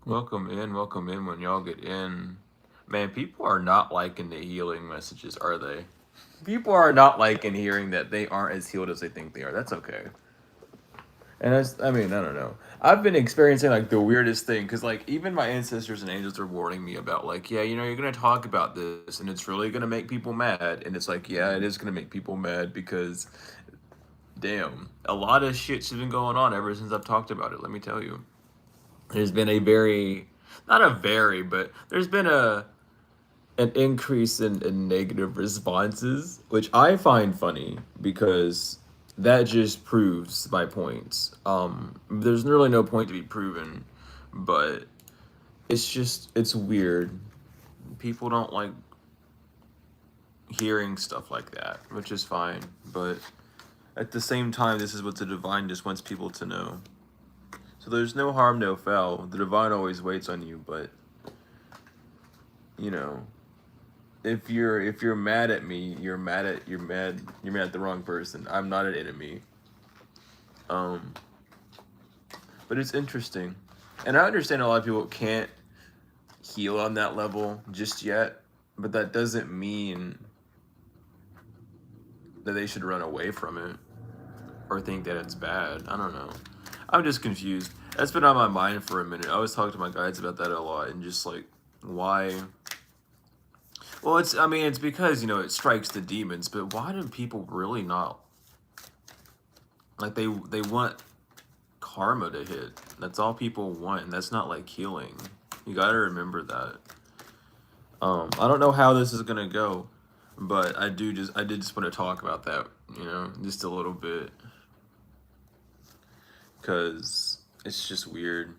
Welcome in when y'all get in. Man, people are not liking the healing messages, are they? People are not liking hearing that they aren't as healed as they think they are. That's okay. And I mean, I don't know. I've been experiencing like the weirdest thing because like even my ancestors and angels are warning me about like, yeah, you're gonna talk about this and it's really gonna make people mad. And it's like, yeah, it is gonna make people mad because, damn, a lot of shit's been going on ever since I've talked about it. Let me tell you, there's been a very, not a very, but there's been a an increase in negative responses, which I find funny because that just proves my points. There's really no point to be proven, but it's weird. People don't like hearing stuff like that, which is fine. But at the same time, this is what the divine just wants people to know. So there's no harm, no foul. The divine always waits on you, but you know, if you're mad at me, you're mad at the wrong person. I'm not an enemy. Um, but it's interesting, and I understand a lot of people can't heal on that level just yet. But that doesn't mean that they should run away from it or think that it's bad. I don't know. I'm just confused. That's been on my mind for a minute. I always talk to my guides about that a lot, and just like why. Well, it's because it strikes the demons. But why do people really not like they want karma to hit. That's all people want, and that's not like healing. You gotta remember that. I don't know how this is gonna go, but I did just want to talk about that, just a little bit, because it's just weird.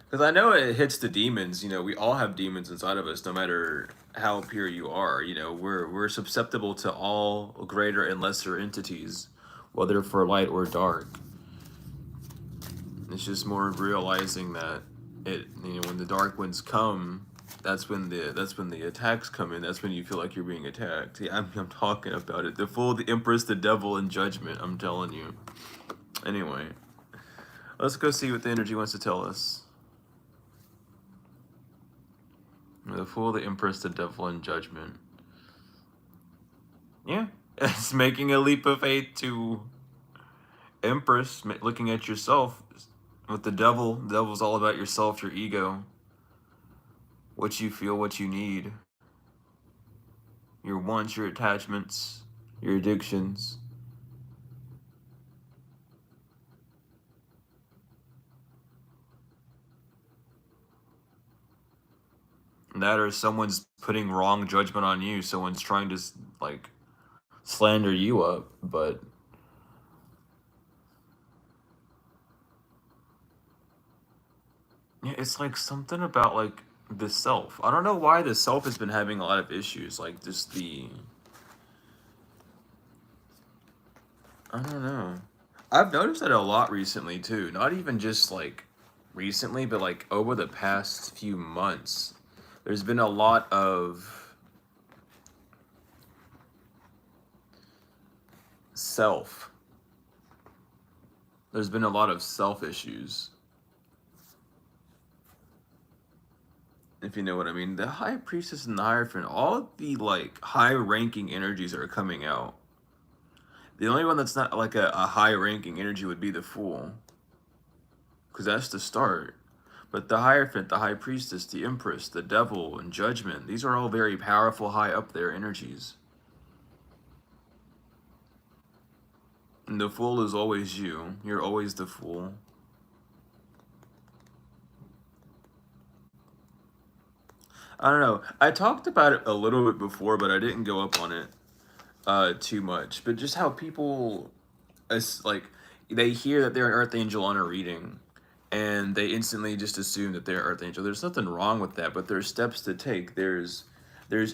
Because I know it hits the demons. We all have demons inside of us, no matter how pure you are. We're susceptible to all greater and lesser entities, whether for light or dark. It's just more realizing that when the dark winds come, that's when the attacks come in. That's when you feel like you're being attacked. Yeah, I'm talking about it. The fool, the empress, the devil, and judgment. I'm telling you. Anyway, let's go see what the energy wants to tell us. The fool, the empress, the devil, and judgment. Yeah, it's making a leap of faith to empress, looking at yourself. With the devil's all about yourself, your ego, what you feel, what you need, your wants, your attachments, your addictions. That or someone's putting wrong judgment on you. Someone's trying to like slander you up, but yeah, it's like something about like the self. I don't know why the self has been having a lot of issues. Like just I don't know. I've noticed that a lot recently too. Not even just like recently, but like over the past few months. There's been a lot of self. There's been a lot of self issues, if you know what I mean. The high priestess and the hierophant, all the like high ranking energies are coming out. The only one that's not like a high ranking energy would be the fool, because that's the start. But the hierophant, the high priestess, the empress, the devil, and judgment, these are all very powerful, high up there energies. And the fool is always you. You're always the fool. I don't know. I talked about it a little bit before, but I didn't go up on it too much. But just how people, like, they hear that they're an earth angel on a reading, and they instantly just assume that they're an earth angel. There's nothing wrong with that, but there's steps to take. There's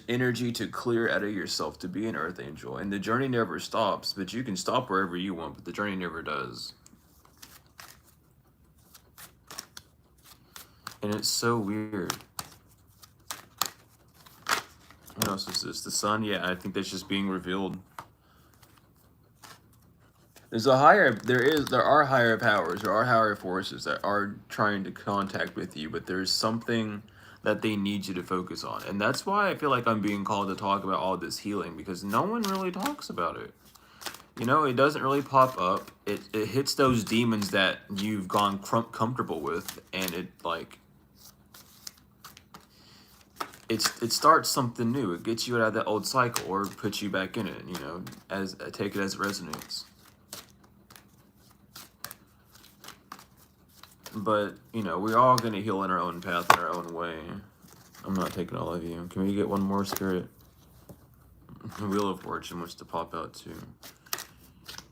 energy to clear out of yourself to be an earth angel, and the journey never stops. But you can stop wherever you want, but the journey never does. And it's so weird. What else is this? The sun? Yeah, I think that's just being revealed. there are higher powers, there are higher forces that are trying to contact with you, but there's something that they need you to focus on. And that's why I feel like I'm being called to talk about all this healing, because no one really talks about it. You know, it doesn't really pop up. It hits those demons that you've gone comfortable with, and it like it starts something new. It gets you out of that old cycle or puts you back in it. You know, as take it as it resonates. But you know, we're all gonna heal in our own path, in our own way. I'm not taking all of you. Can we get one more spirit? Wheel of Fortune wants to pop out too.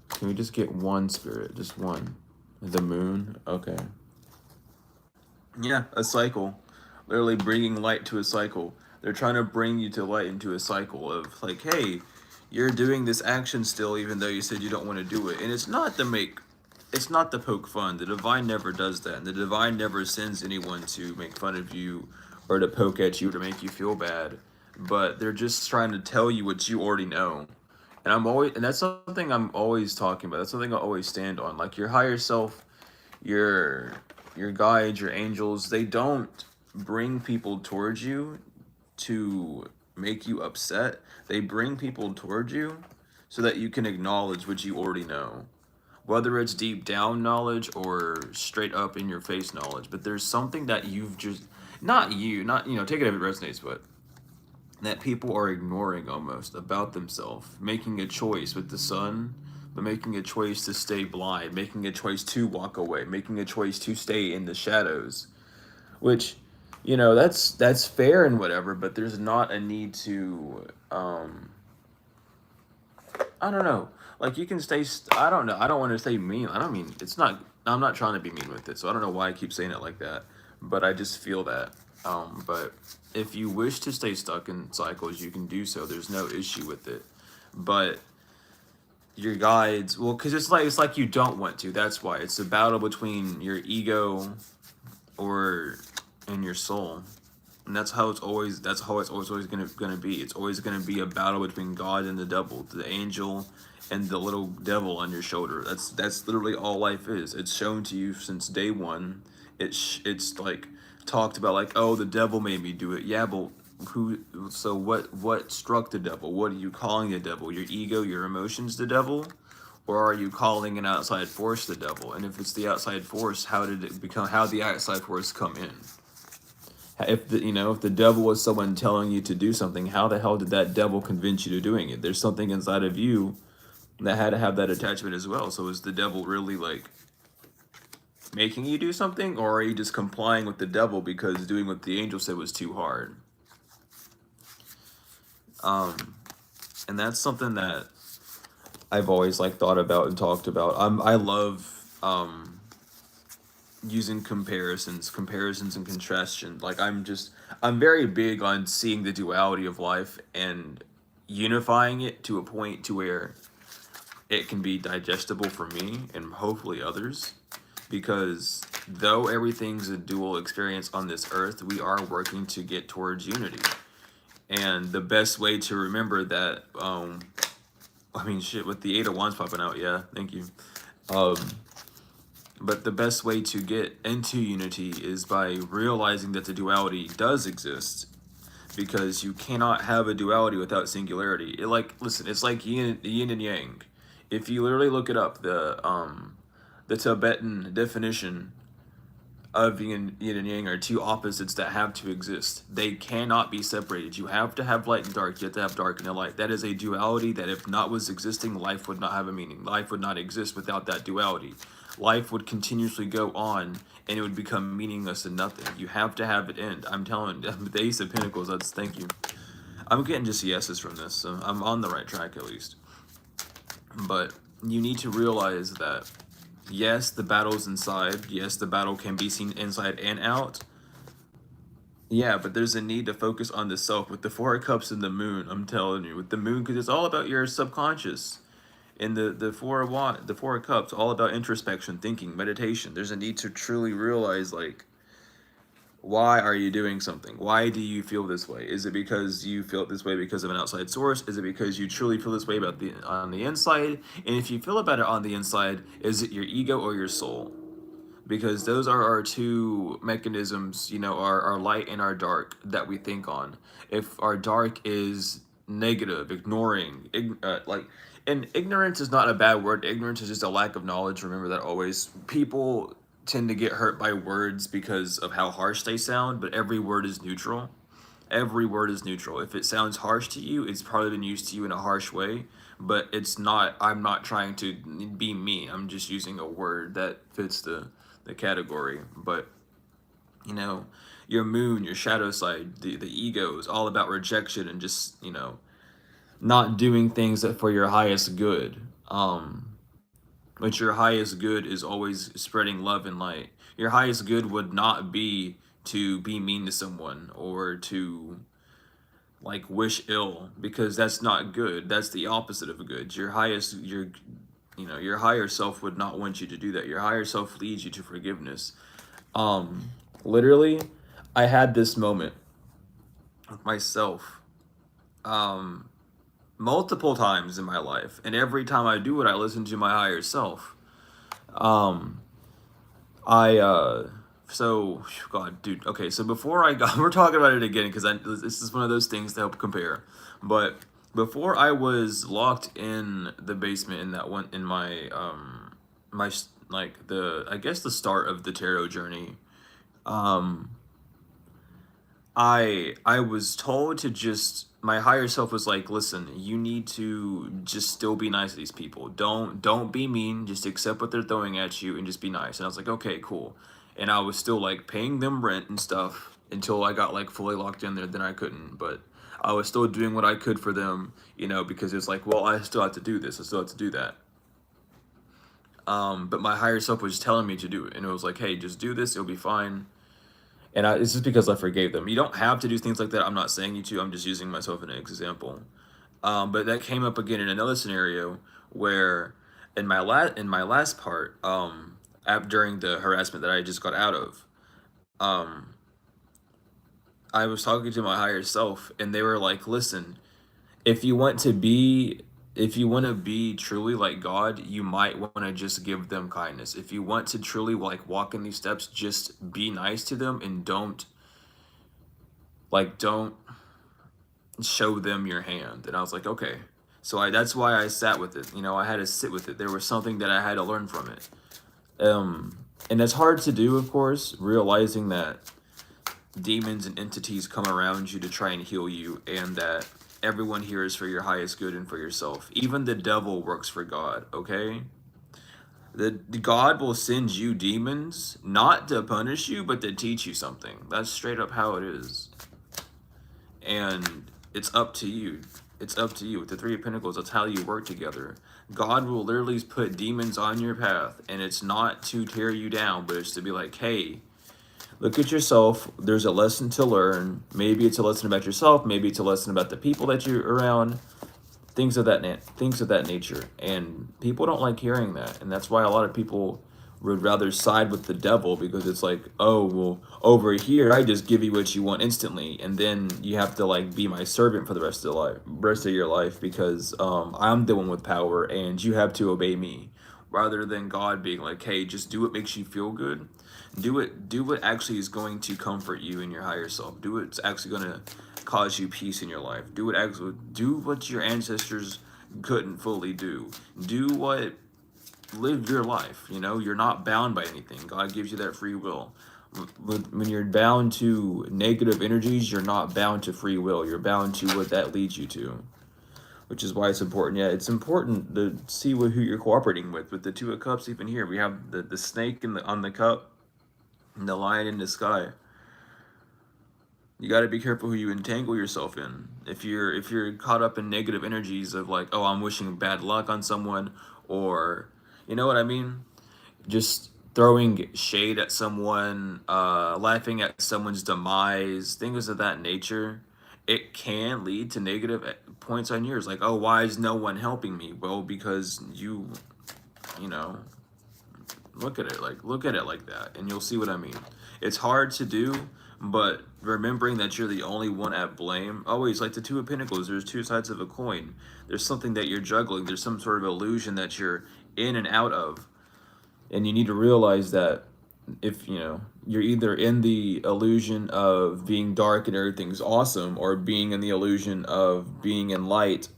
Can we just get one spirit? Just one. The moon? Okay. Yeah, a cycle. Literally bringing light to a cycle. They're trying to bring you to light into a cycle of like, hey, you're doing this action still even though you said you don't want to do it. And it's not to poke fun. The divine never does that. And the divine never sends anyone to make fun of you or to poke at you to make you feel bad. But they're just trying to tell you what you already know. And that's something I'm always talking about. That's something I always stand on. Like your higher self, your guides, your angels, they don't bring people towards you to make you upset. They bring people towards you so that you can acknowledge what you already know. Whether it's deep down knowledge or straight up in your face knowledge, but there's something that you've just not you know, take it if it resonates, but that people are ignoring almost about themselves, making a choice with the sun, but making a choice to stay blind, making a choice to walk away, making a choice to stay in the shadows, which, you know, that's fair and whatever, but there's not a need to, I don't know, like you can stay, I don't know, I don't want to say mean, I don't mean, it's not, I'm not trying to be mean with it, so I don't know why I keep saying it like that, but I just feel that, but if you wish to stay stuck in cycles, you can do so, there's no issue with it, but your guides, well, because it's like you don't want to, that's why, it's a battle between your ego or and your soul. And that's how it's always gonna be. It's always gonna be a battle between God and the devil, the angel and the little devil on your shoulder. That's literally all life is. It's shown to you since day one. It's like talked about like, oh, the devil made me do it. Yeah, but who? So what struck the devil? What are you calling the devil? Your ego, your emotions, the devil? Or are you calling an outside force the devil? And if it's the outside force, how did it become? How did the outside force come in? If the devil was someone telling you to do something, how the hell did that devil convince you to doing it? There's something inside of you that had to have that attachment as well. So is the devil really like making you do something, or are you just complying with the devil because doing what the angel said was too hard? And that's something that I've always like thought about and talked about. I love using comparisons and contrastion. Like I'm very big on seeing the duality of life and unifying it to a point to where it can be digestible for me and hopefully others. Because though everything's a dual experience on this earth, we are working to get towards unity. And the best way to remember that, I mean, shit, with the Eight of Wands popping out, yeah, thank you. But the best way to get into unity is by realizing that the duality does exist, because you cannot have a duality without singularity. Listen, it's like yin and yang. If you literally look it up, the Tibetan definition of yin and yang are two opposites that have to exist. They cannot be separated. You have to have light and dark. You have to have dark and light. That is a duality that if not was existing, life would not have a meaning. Life would not exist without that duality. Life would continuously go on and it would become meaningless and nothing. You have to have it end. I'm telling you, the Ace of Pentacles, thank you. I'm getting just yeses from this, so I'm on the right track at least. But you need to realize that yes, the battle's inside. Yes, the battle can be seen inside and out. Yeah, but there's a need to focus on the self. With the Four of Cups and the Moon, I'm telling you, with the Moon, because it's all about your subconscious. And the Four of Cups, all about introspection, thinking, meditation. There's a need to truly realize, like, Why are you doing something? Why do you feel this way? Is it because you feel this way because of an outside source? Is it because you truly feel this way about the on the inside? And if you feel about it on the inside, is it your ego or your soul? Because those are our two mechanisms, you know, our light and our dark that we think on. If our dark is negative, ignoring, like, and ignorance is not a bad word. Ignorance is just a lack of knowledge. Remember that always. People tend to get hurt by words because of how harsh they sound, but every word is neutral. Every word is neutral. If it sounds harsh to you, it's probably been used to you in a harsh way, but it's not. I'm not trying to be me. I'm just using a word that fits the category. But you know, your moon, your shadow side, the ego is all about rejection and just, you know, not doing things that for your highest good. But your highest good is always spreading love and light. Your highest good would not be to be mean to someone or to like wish ill, because that's not good. That's the opposite of good. Your highest, your, you know, your higher self would not want you to do that. Your higher self leads you to forgiveness. um Literally, I had this moment with myself um multiple times in my life, and every time I do it, I listen to my higher self. um I so God, dude. Okay, so before I got, we're talking about it again because this is one of those things to help compare. But before I was locked in the basement in that one in my my like the, I guess, the start of the tarot journey. um I was told to just, my higher self was like, listen, you need to just still be nice to these people. Don't be mean. Just accept what they're throwing at you and just be nice. And I was like, okay, cool. And I was still like paying them rent and stuff until I got like fully locked in there. Then I couldn't, but I was still doing what I could for them, you know, because it's like, well, I still have to do this. I still have to do that. But my higher self was just telling me to do it, and it was like, hey, just do this. It'll be fine. And it's just because I forgave them. You don't have to do things like that. I'm not saying you to. I'm just using myself as an example. But that came up again in another scenario where, in my last part, during the harassment that I just got out of, um, I was talking to my higher self, and they were like, "Listen, if you want to be." If you want to be truly like God, you might want to just give them kindness. If you want to truly like walk in these steps, just be nice to them and don't show them your hand. And I was like, okay. So that's why I sat with it. You know, I had to sit with it. There was something that I had to learn from it. And it's hard to do, of course, realizing that demons and entities come around you to try and heal you, and that everyone here is for your highest good and for yourself. Even the devil works for God, okay? The God will send you demons not to punish you, but to teach you something. That's straight up how it is. And it's up to you. It's up to you. With the Three of Pentacles, that's how you work together. God will literally put demons on your path, and it's not to tear you down, but it's to be like, hey, look at yourself. There's a lesson to learn. Maybe it's a lesson about yourself. Maybe it's a lesson about the people that you're around. Things of that nature. And people don't like hearing that, and that's why a lot of people would rather side with the devil, because it's like, oh, well, over here I just give you what you want instantly, and then you have to like be my servant for the rest of your life, because I'm the one with power and you have to obey me, rather than God being like, hey, just do what makes you feel good. Do what actually is going to comfort you in your higher self. Do what's actually going to cause you peace in your life. Do what your ancestors couldn't fully do. Live your life. You know, you're not bound by anything. God gives you that free will. When you're bound to negative energies, you're not bound to free will. You're bound to what that leads you to, which is why it's important. Yeah, it's important to see who you're cooperating with. With the Two of Cups, even here, we have the snake on the cup and the lion in the sky. You got to be careful who you entangle yourself in. If you're caught up in negative energies of like, oh, I'm wishing bad luck on someone, or you know what I mean, just throwing shade at someone, laughing at someone's demise, things of that nature, it can lead to negative points on yours. Like, oh, why is no one helping me? Well, because you know, look at it like that, and you'll see what I mean. It's hard to do, But remembering that you're the only one at blame, always like the Two of Pentacles, there's two sides of a coin. There's something that you're juggling, there's some sort of illusion that you're in and out of. And you need to realize that if, you know, you're either in the illusion of being dark and everything's awesome, or being in the illusion of being in light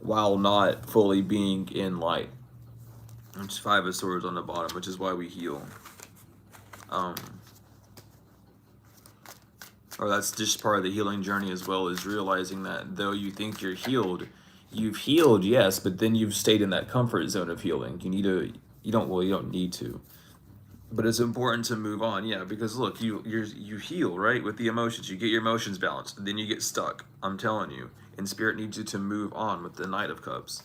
while not fully being in light. It's Five of Swords on the bottom, which is why we heal. Or that's just part of the healing journey as well, is realizing that though you think you're healed, you've healed, yes, but then you've stayed in that comfort zone of healing. You need to, you don't need to. But it's important to move on, yeah, because look, you heal, right, with the emotions. You get your emotions balanced, and then you get stuck. I'm telling you, and Spirit needs you to move on with the Knight of Cups.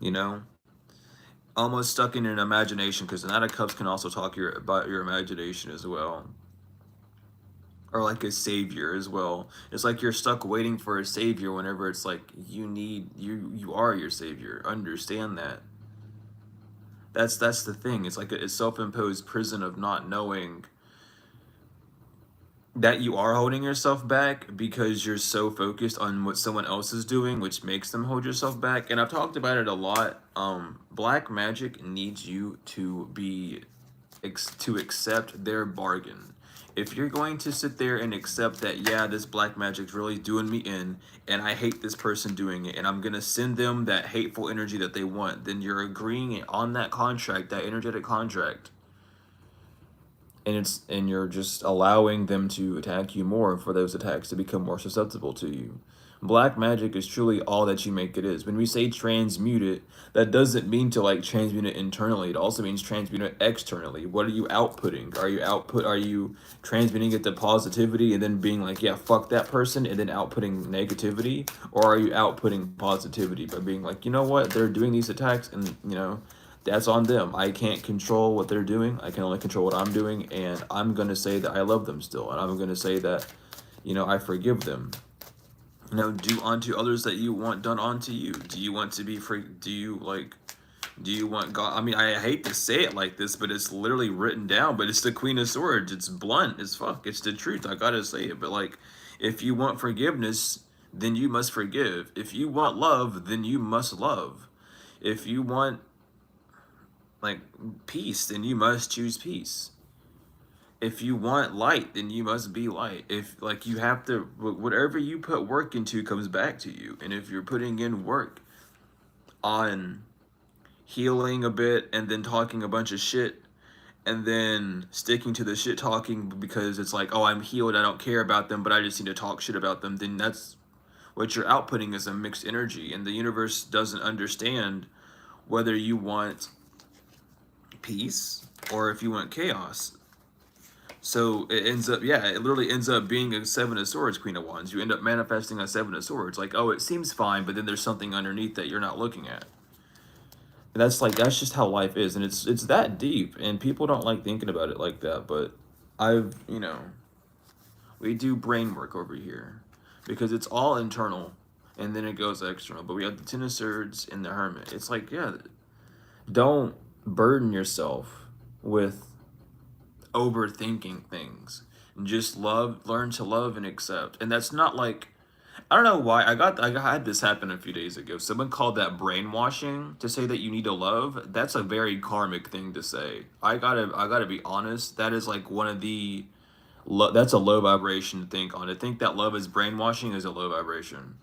You know, almost stuck in an imagination, because the Knight of Cups can also talk about your imagination as well, or like a savior as well. It's like you're stuck waiting for a savior whenever it's like you are your savior. Understand that. That's the thing. It's like a self-imposed prison of not knowing that you are holding yourself back because you're so focused on what someone else is doing, which makes them hold yourself back. And I've talked about it a lot. Black magic needs you to be to accept their bargain. If you're going to sit there and accept that, yeah, this black magic's really doing me in, and I hate this person doing it, and I'm gonna send them that hateful energy that they want, then you're agreeing on that contract, that energetic contract. And you're just allowing them to attack you more, for those attacks to become more susceptible to you. Black magic is truly all that you make it is. When we say transmute it, that doesn't mean to like transmute it internally. It also means transmute it externally. What are you outputting? Are you transmuting it to positivity and then being like, yeah, fuck that person, and then outputting negativity? Or are you outputting positivity by being like, you know what, they're doing these attacks, and you know, that's on them. I can't control what they're doing. I can only control what I'm doing, and I'm going to say that I love them still, and I'm going to say that, you know, I forgive them. You know, do unto others that you want done unto you. Do you want to be free? Do you want God? I mean, I hate to say it like this, but it's literally written down, but it's the Queen of Swords. It's blunt as fuck. It's the truth. I gotta say it. But like, if you want forgiveness, then you must forgive. If you want love, then you must love. If you want like peace, then you must choose peace. If you want light, then you must be light. If like you have to, whatever you put work into comes back to you. And if you're putting in work on healing a bit and then talking a bunch of shit and then sticking to the shit talking because it's like, oh, I'm healed, I don't care about them, but I just need to talk shit about them, then that's what you're outputting, is a mixed energy. And the universe doesn't understand whether you want peace or if you want chaos. So it ends up, yeah, it literally ends up being a Seven of Swords, Queen of Wands. You end up manifesting a Seven of Swords. Like, oh, it seems fine, but then there's something underneath that you're not looking at. And that's just how life is, and it's that deep, and people don't like thinking about it like that. But you know, we do brain work over here because it's all internal, and then it goes external. But we have the Ten of Swords and the Hermit. It's like, yeah, don't burden yourself with overthinking things. Just learn to love and accept. And that's not like, I don't know why I had this happen a few days ago. Someone called that brainwashing, to say that you need to love. That's a very karmic thing to say. I gotta be honest. That is like one of the that's a low vibration to think on. To think that love is brainwashing is a low vibration.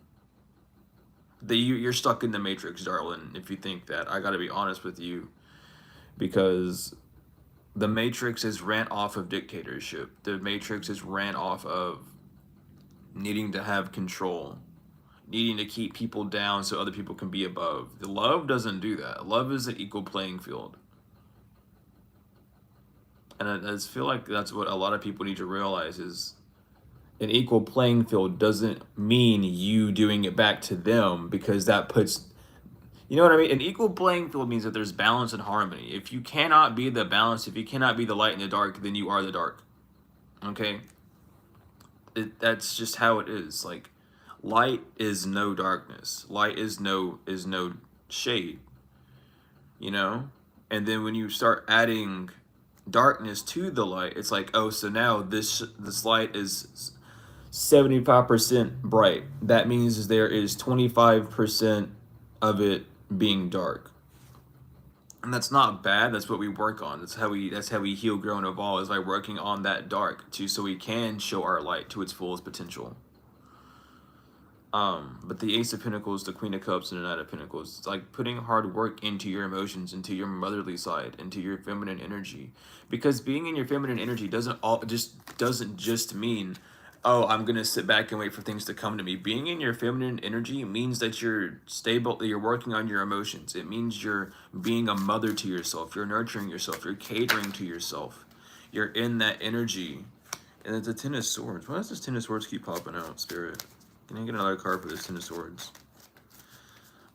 You're stuck in the matrix, darling, if you think that. I gotta be honest with you, because the Matrix is ran off of dictatorship. The Matrix is ran off of needing to have control, needing to keep people down so other people can be above. The love doesn't do that. Love is an equal playing field. And I just feel like that's what a lot of people need to realize, is an equal playing field doesn't mean you doing it back to them, because that puts, you know what I mean? An equal playing field means that there's balance and harmony. If you cannot be the balance, if you cannot be the light in the dark, then you are the dark. Okay? That's just how it is. Like, light is no darkness. Light is no shade. You know? And then when you start adding darkness to the light, it's like, oh, so now this light is 75% bright. That means there is 25% of it being dark. And that's not bad. That's what we work on. That's how we heal, grow, and evolve, is by working on that dark too, so we can show our light to its fullest potential. But the Ace of Pentacles, the Queen of Cups, and the Knight of Pentacles, it's like putting hard work into your emotions, into your motherly side, into your feminine energy. Because being in your feminine energy doesn't just mean, oh, I'm gonna sit back and wait for things to come to me. Being in your feminine energy means that you're stable, that you're working on your emotions. It means you're being a mother to yourself, you're nurturing yourself, you're catering to yourself. You're in that energy. And it's the Ten of Swords. Why does this Ten of Swords keep popping out, Spirit? Can I get another card for this Ten of Swords?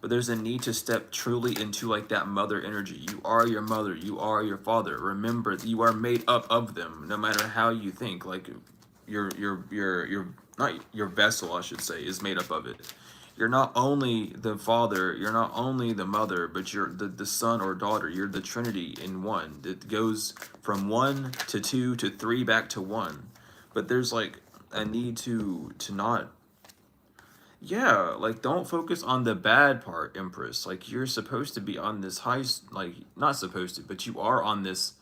But there's a need to step truly into like that mother energy. You are your mother. You are your father. Remember, you are made up of them. No matter how you think, like your not your vessel, I should say, is made up of it. You're not only the father. You're not only the mother, but you're the son or daughter. You're the Trinity in one. It goes from 1 to 2 to 3 back to 1. But there's like a need to not. Yeah, like don't focus on the bad part, Empress. Like you're supposed to be on this high, like not supposed to, but you are on this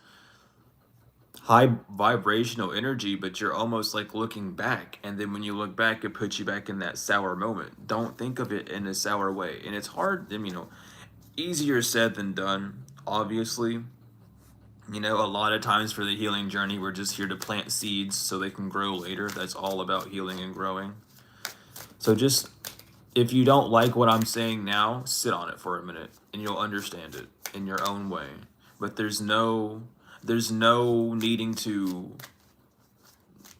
high vibrational energy, but you're almost like looking back. And then when you look back, it puts you back in that sour moment. Don't think of it in a sour way. And it's hard, easier said than done, obviously. A lot of times for the healing journey, we're just here to plant seeds so they can grow later. That's all about healing and growing. So just, if you don't like what I'm saying now, sit on it for a minute and you'll understand it in your own way. But there's no needing to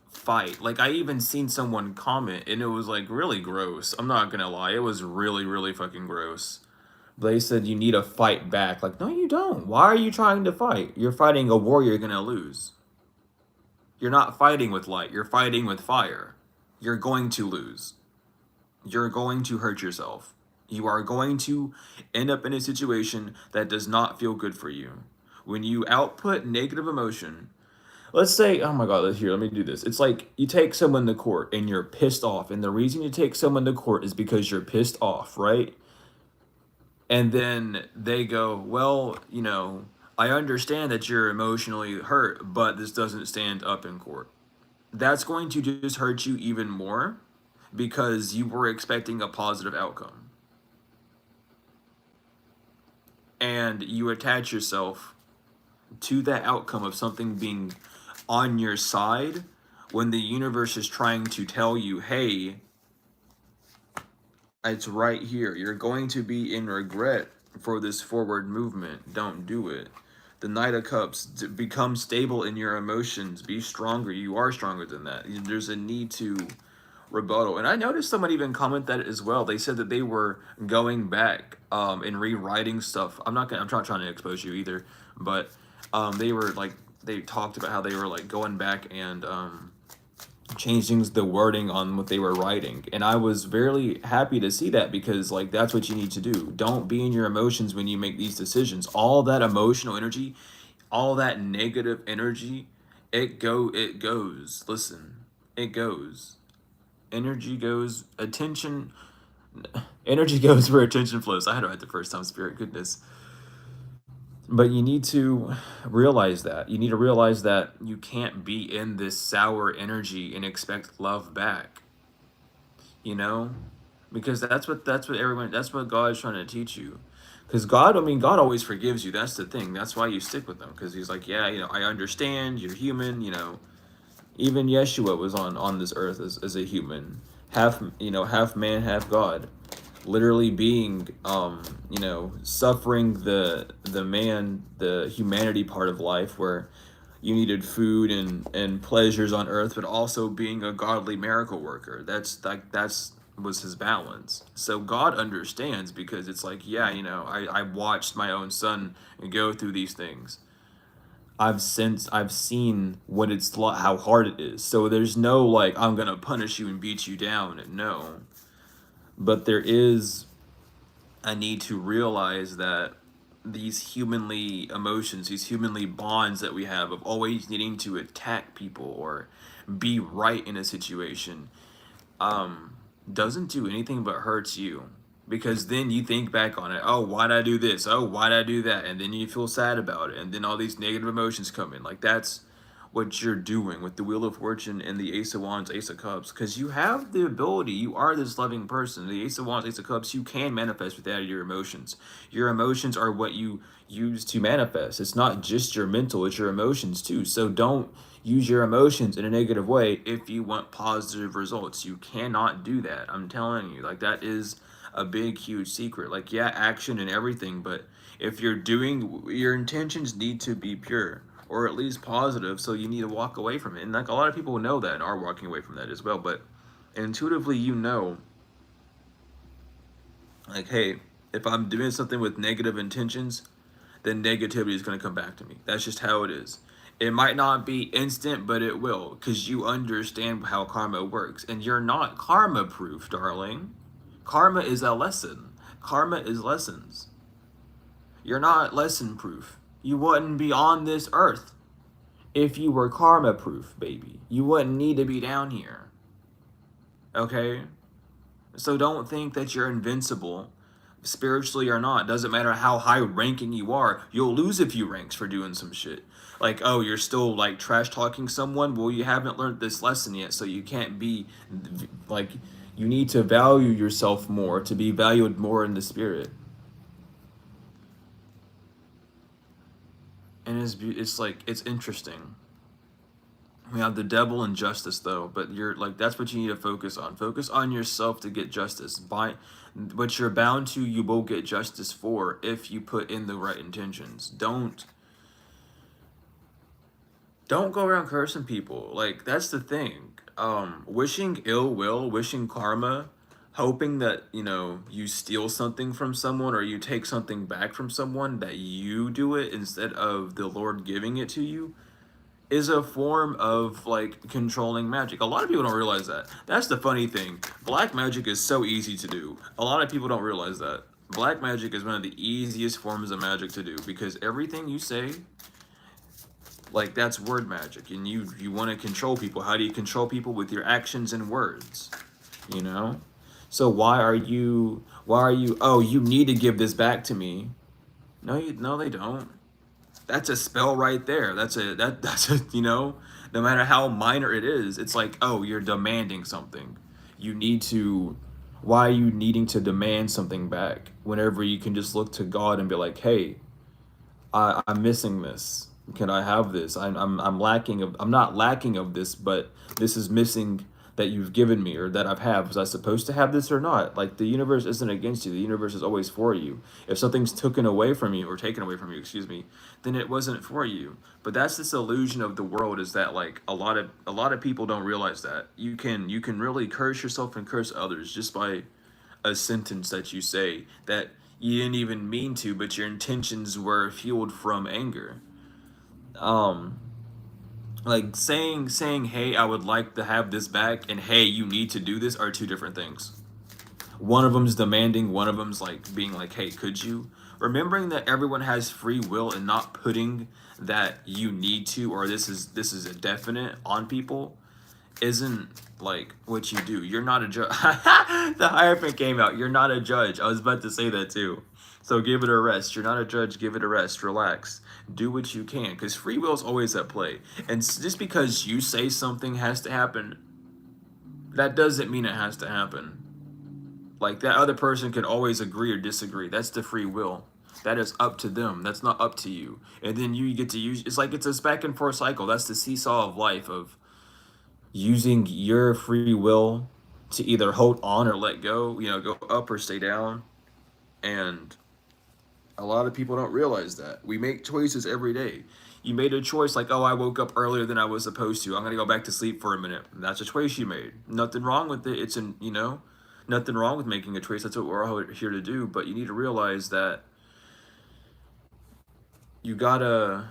fight. Like I even seen someone comment and it was like really gross. I'm not gonna lie, it was really, really fucking gross. They said you need to fight back. Like, no, you don't. Why are you trying to fight? You're fighting a war you're gonna lose. You're not fighting with light, you're fighting with fire. You're going to lose. You're going to hurt yourself. You are going to end up in a situation that does not feel good for you. When you output negative emotion, let's say, oh my God, let me do this. It's like you take someone to court and you're pissed off. And the reason you take someone to court is because you're pissed off, right? And then they go, well, I understand that you're emotionally hurt, but this doesn't stand up in court. That's going to just hurt you even more because you were expecting a positive outcome. And you attach yourself to that outcome of something being on your side when the universe is trying to tell you, hey, it's right here. You're going to be in regret for this forward movement. Don't do it. The Knight of Cups, become stable in your emotions. Be stronger. You are stronger than that. There's a need to rebuttal. And I noticed someone even comment that as well. They said that they were going back and rewriting stuff. I'm not trying to expose you either, but they talked about how they were like going back and changing the wording on what they were writing. And I was very happy to see that because like that's what you need to do. Don't be in your emotions when you make these decisions. All that emotional energy, all that negative energy, it goes. Listen, it goes. Energy goes, energy goes where attention flows. I had it right the first time, Spirit, goodness. But you need to realize that. You need to realize that you can't be in this sour energy and expect love back. Because that's what God is trying to teach you. Because God always forgives you. That's the thing. That's why you stick with him. Because he's like, yeah, I understand. You're human. Even Yeshua was on this earth as a human, half man, half God, literally being suffering the humanity part of life where you needed food and pleasures on earth, but also being a godly miracle worker. That's was his balance. So God understands because it's like, yeah, I watched my own son go through these things. I've seen what it's like, how hard it is. So there's no like I'm gonna punish you and beat you down. No, but there is a need to realize that these humanly emotions, these humanly bonds that we have of always needing to attack people or be right in a situation, doesn't do anything but hurts you. Because then you think back on it, oh, why'd I do this? Oh, why'd I do that? And then you feel sad about it. And then all these negative emotions come in. Like, that's what you're doing with the Wheel of Fortune and the Ace of Wands, Ace of Cups. Because you have the ability, you are this loving person. The Ace of Wands, Ace of Cups, you can manifest without your emotions. Your emotions are what you use to manifest. It's not just your mental, it's your emotions too. So don't use your emotions in a negative way if you want positive results. You cannot do that. I'm telling you, like, that is a big, huge secret. Like, yeah, action and everything, but if you're doing, your intentions need to be pure or at least positive, so you need to walk away from it. And like, a lot of people know that and are walking away from that as well, but intuitively you know, like, hey, if I'm doing something with negative intentions, then negativity is going to come back to me. That's just how it is. It might not be instant, but it will, because you understand how karma works. And you're not karma proof, darling. Karma is a lesson. Karma is lessons. You're not lesson proof. You wouldn't be on this earth if you were karma proof, baby. You wouldn't need to be down here. Okay? So don't think that you're invincible, spiritually or not. Doesn't matter how high ranking you are, you'll lose a few ranks for doing some shit. Like, oh, you're still like trash talking someone? Well, you haven't learned this lesson yet, so you can't be like, you need to value yourself more to be valued more in the spirit. And it's like, it's interesting. We have the devil and justice though, but you're like, that's what you need to focus on. Focus on yourself to get justice. By what you're bound to, you will get justice for if you put in the right intentions. Don't go around cursing people. Like, that's the thing. Wishing ill will, wishing karma, hoping that, you know, you steal something from someone or you take something back from someone, that you do it instead of the Lord giving it to you, is a form of like controlling magic. A lot of people don't realize that. That's the funny thing. Black magic is so easy to do. A lot of people don't realize that. Black magic is one of the easiest forms of magic to do, because everything you say, like, that's word magic, and you want to control people. How do you control people? With your actions and words, you know? So why are you, oh, you need to give this back to me. No, they don't. That's a spell right there. That's a, you know, no matter how minor it is, it's like, oh, you're demanding something. You need to, why are you needing to demand something back whenever you can just look to God and be like, hey, I'm missing this. Can I have this? I'm lacking of, I'm not lacking of this, but this is missing that you've given me or that I've had. Was I supposed to have this or not? Like, the universe isn't against you. The universe is always for you. If something's taken away from you, or taken away from you, excuse me, then it wasn't for you. But that's this illusion of the world, is that like a lot of people don't realize that you can really curse yourself and curse others just by a sentence that you say that you didn't even mean to, but your intentions were fueled from anger. Um, like, saying, hey, I would like to have this back, and hey, you need to do this, are two different things. One of them's demanding, one of them's like being like, hey, could you? Remembering that everyone has free will and not putting that you need to, or this is a definite on people, isn't like what you do. You're not a judge. The Hierophant came out. You're not a judge. I was about to say that too. So give it a rest. You're not a judge. Give it a rest. Relax. Do what you can, because free will is always at play. And just because you say something has to happen, that doesn't mean it has to happen. Like, that other person could always agree or disagree. That's the free will. That is up to them. That's not up to you. And then you get to use. It's like, it's a back and forth cycle. That's the seesaw of life, of using your free will to either hold on or let go, you know, go up or stay down. And a lot of people don't realize that. We make choices every day. You made a choice like, oh, I woke up earlier than I was supposed to. I'm going to go back to sleep for a minute. That's a choice you made. Nothing wrong with it. It's an, you know, nothing wrong with making a choice. That's what we're all here to do. But you need to realize that you gotta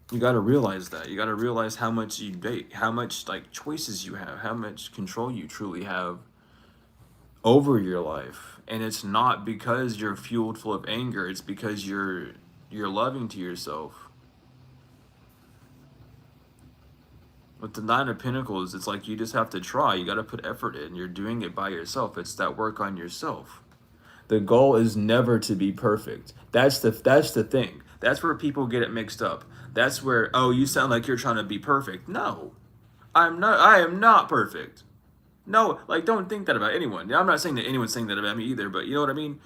realize that. You gotta realize how much you date, how much like choices you have, how much control you truly have over your life. And it's not because you're fueled full of anger, it's because you're loving to yourself. With the Nine of Pentacles, it's like you just have to try. You got to put effort in. You're doing it by yourself. It's that work on yourself. The goal is never to be perfect. That's the thing. That's where people get it mixed up. That's where, oh, you sound like you're trying to be perfect. No, I'm not. I am not perfect. No, like don't think that about anyone. I'm not saying that anyone's saying that about me either, but you know what I mean?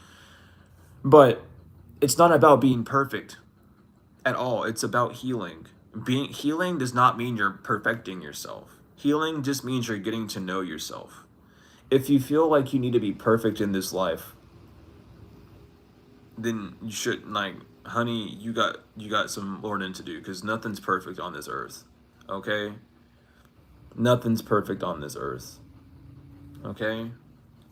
But it's not about being perfect at all. It's about healing. Healing does not mean you're perfecting yourself. Healing just means you're getting to know yourself. If you feel like you need to be perfect in this life, then you should, like, honey, you got some learning to do, because nothing's perfect on this earth. Okay? Nothing's perfect on this earth. Okay?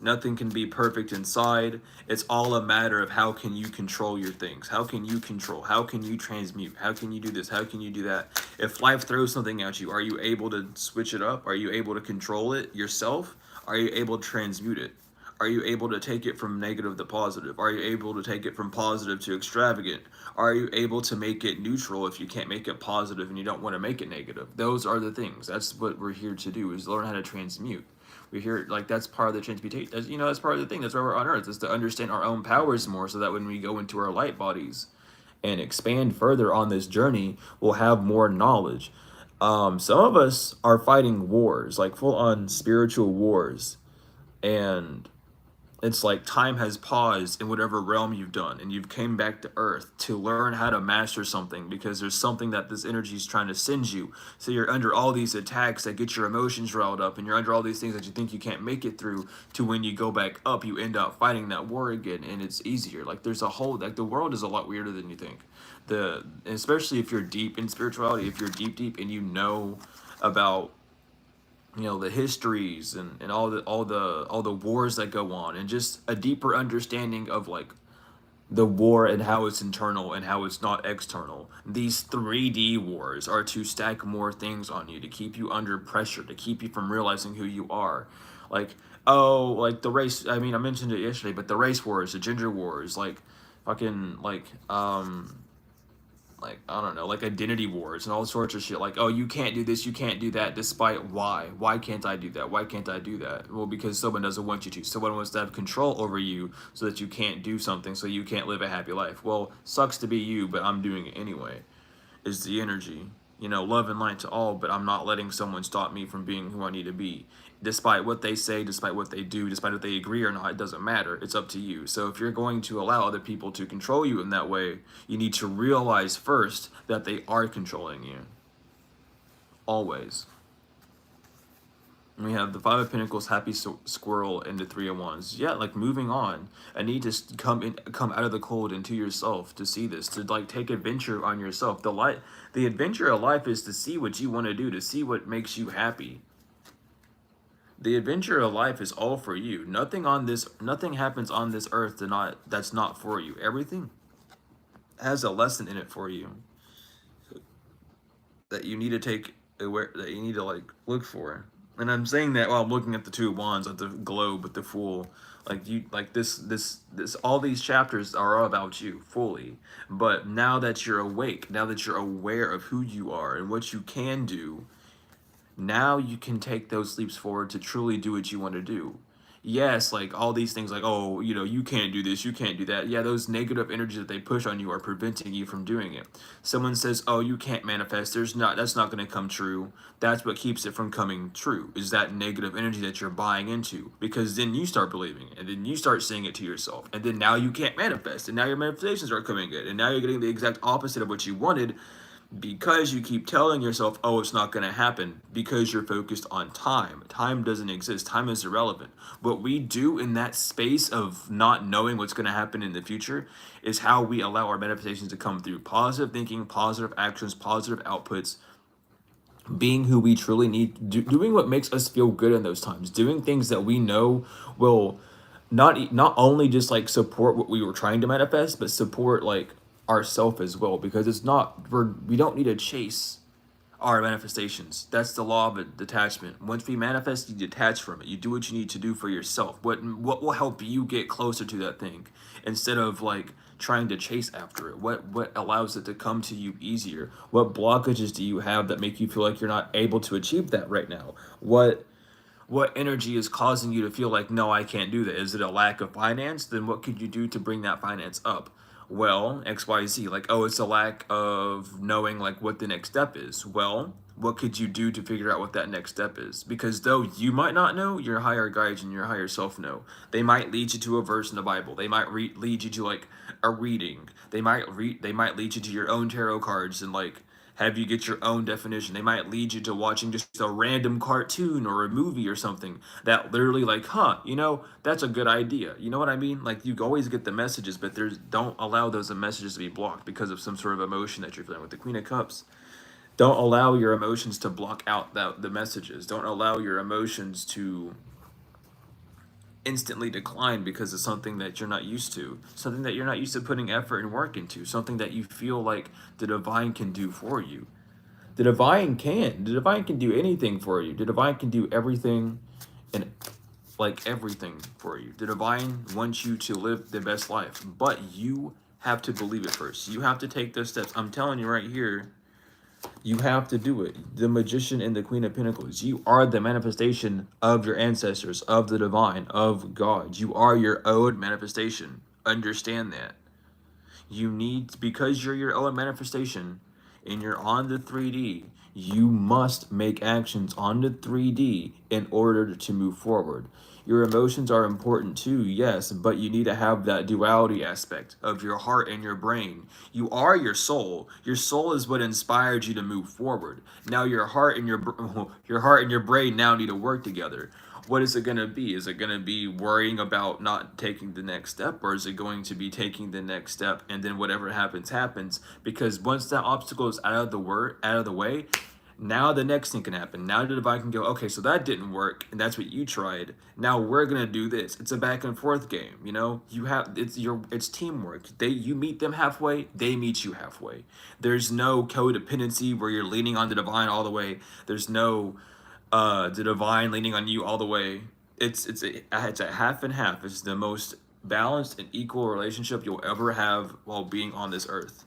Nothing can be perfect inside. It's all a matter of how can you control your things. How can you control? How can you transmute? How can you do this? How can you do that? If life throws something at you, are you able to switch it up? Are you able to control it yourself? Are you able to transmute it? Are you able to take it from negative to positive? Are you able to take it from positive to extravagant? Are you able to make it neutral if you can't make it positive and you don't want to make it negative? Those are the things. That's what we're here to do, is learn how to transmute. We're here, like, that's part of the transmutation. That's part of the thing. That's why we're on Earth, is to understand our own powers more, so that when we go into our light bodies and expand further on this journey, we'll have more knowledge. Some of us are fighting wars, like full-on spiritual wars, and it's like time has paused in whatever realm you've done, and you've came back to earth to learn how to master something, because there's something that this energy is trying to send you. So you're under all these attacks that get your emotions riled up, and you're under all these things that you think you can't make it through, to when you go back up, you end up fighting that war again, and it's easier. Like, there's a whole, like, the world is a lot weirder than you think. Especially if you're deep in spirituality, if you're deep and you know about, the histories, and all the wars that go on, and just a deeper understanding of, like, the war and how it's internal and how it's not external. These 3D wars are to stack more things on you, to keep you under pressure, to keep you from realizing who you are. Like, oh, like the race, I mean, I mentioned it yesterday, but the race wars, the gender wars, like fucking, like, I don't know, like identity wars and all sorts of shit. Like, oh, you can't do this, you can't do that, despite why can't I do that, why can't I do that? Well, because someone doesn't want you to. Someone wants to have control over you, so that you can't do something, so you can't live a happy life. Well, sucks to be you, but I'm doing it anyway, is the energy. Love and light to all, but I'm not letting someone stop me from being who I need to be. Despite what they say, despite what they do, despite if they agree or not, it doesn't matter. It's up to you. So if you're going to allow other people to control you in that way, you need to realize first that they are controlling you. Always. We have the Five of Pentacles, Happy Squirrel, and the Three of Wands. Yeah, like, moving on. I need to come out of the cold into yourself to see this, to, like, take adventure on yourself. The adventure of life is to see what you want to do, to see what makes you happy. The adventure of life is all for you. Nothing happens on this earth that's not for you. Everything has a lesson in it for you that you need to that you need to, like, look for. And I'm saying that while I'm looking at the Two of Wands, at the globe with the Fool. Like this, all these chapters are all about you fully. But now that you're awake, now that you're aware of who you are and what you can do, now you can take those leaps forward to truly do what you want to do. Yes, like, all these things, like, oh, you can't do this, you can't do that. Yeah, those negative energies that they push on you are preventing you from doing it. Someone says, oh, you can't manifest, that's not going to come true. That's what keeps it from coming true, is that negative energy that you're buying into. Because then you start believing it, and then you start saying it to yourself, and then now you can't manifest, and now your manifestations are coming in, and now you're getting the exact opposite of what you wanted, because you keep telling yourself, oh, it's not going to happen, because you're focused on time. Time doesn't exist. Time is irrelevant. What we do in that space of not knowing what's going to happen in the future is how we allow our manifestations to come through. Positive thinking, positive actions, positive outputs, being who we truly need, doing what makes us feel good in those times, doing things that we know will not only just, like, support what we were trying to manifest, but support, like, ourself as well, because it's not, we don't need to chase are manifestations. That's the law of detachment. Once we manifest, you detach from it. You do what you need to do for yourself. What will help you get closer to that thing instead of like trying to chase after it? What allows it to come to you easier? What blockages do you have that make you feel like you're not able to achieve that right now? What energy is causing you to feel like, no, I can't do that? Is it a lack of finance? Then what could you do to bring that finance up? Well, XYZ, like, oh, it's a lack of knowing like what the next step is. Well, what could you do to figure out what that next step is? Because though you might not know, your higher guides and your higher self know. They might lead you to a verse in the Bible. They might lead you to like a reading. They might lead you to your own tarot cards and like have you get your own definition. They might lead you to watching just a random cartoon or a movie or something that literally like, huh, that's a good idea. You know what I mean? Like you always get the messages, but don't allow those messages to be blocked because of some sort of emotion that you're feeling. With the Queen of Cups, don't allow your emotions to block out the messages. Don't allow your emotions to instantly decline because of something that you're not used to, something that you're not used to putting effort and work into, something that you feel like the divine can do for you. The divine can. The divine can do anything for you. The divine can do everything and like everything for you. The divine wants you to live the best life, but you have to believe it first. You have to take those steps. I'm telling you right here, you have to do it. The Magician and the Queen of Pentacles. You are the manifestation of your ancestors, of the divine, of God. You are your own manifestation. Understand that. Because you're your own manifestation and you're on the 3D, you must make actions on the 3D in order to move forward. Your emotions are important too, yes, but you need to have that duality aspect of your heart and your brain. You are your soul. Your soul is what inspired you to move forward. Now your heart and your heart and your brain now need to work together. What is it going to be? Is it going to be worrying about not taking the next step, or is it going to be taking the next step and then whatever happens happens? Because once that obstacle is out of the way, now the next thing can happen. Now the divine can go, okay, so that didn't work, and that's what you tried. Now we're gonna do this. It's a back and forth game. It's teamwork. You meet them halfway, they meet you halfway. There's no codependency where you're leaning on the divine all the way. There's no the divine leaning on you all the way. It's a half and half. It's the most balanced and equal relationship you'll ever have while being on this earth.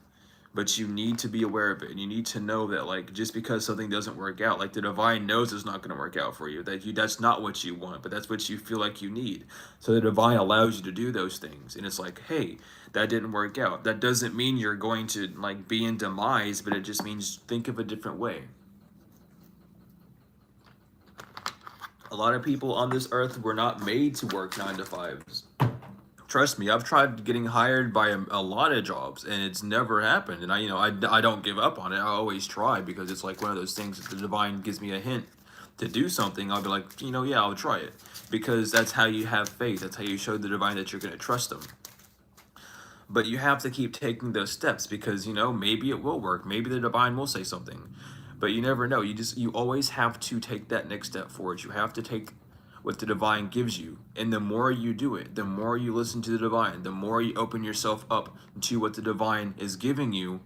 But you need to be aware of it, and you need to know that like just because something doesn't work out, like the divine knows it's not going to work out for you, that's not what you want, but that's what you feel like you need. So the divine allows you to do those things, and it's like, hey, that didn't work out. That doesn't mean you're going to like be in demise, but it just means think of a different way. A lot of people on this earth were not made to work 9 to 5s. Trust me, I've tried getting hired by a lot of jobs, and it's never happened. And I don't give up on it. I always try because it's like one of those things. If the divine gives me a hint to do something, I'll be like, yeah, I'll try it, because that's how you have faith. That's how you show the divine that you're going to trust them. But you have to keep taking those steps because maybe it will work. Maybe the divine will say something, but you never know. You always have to take that next step forward. You have to take what the divine gives you, and the more you do it, the more you listen to the divine, the more you open yourself up to what the divine is giving you,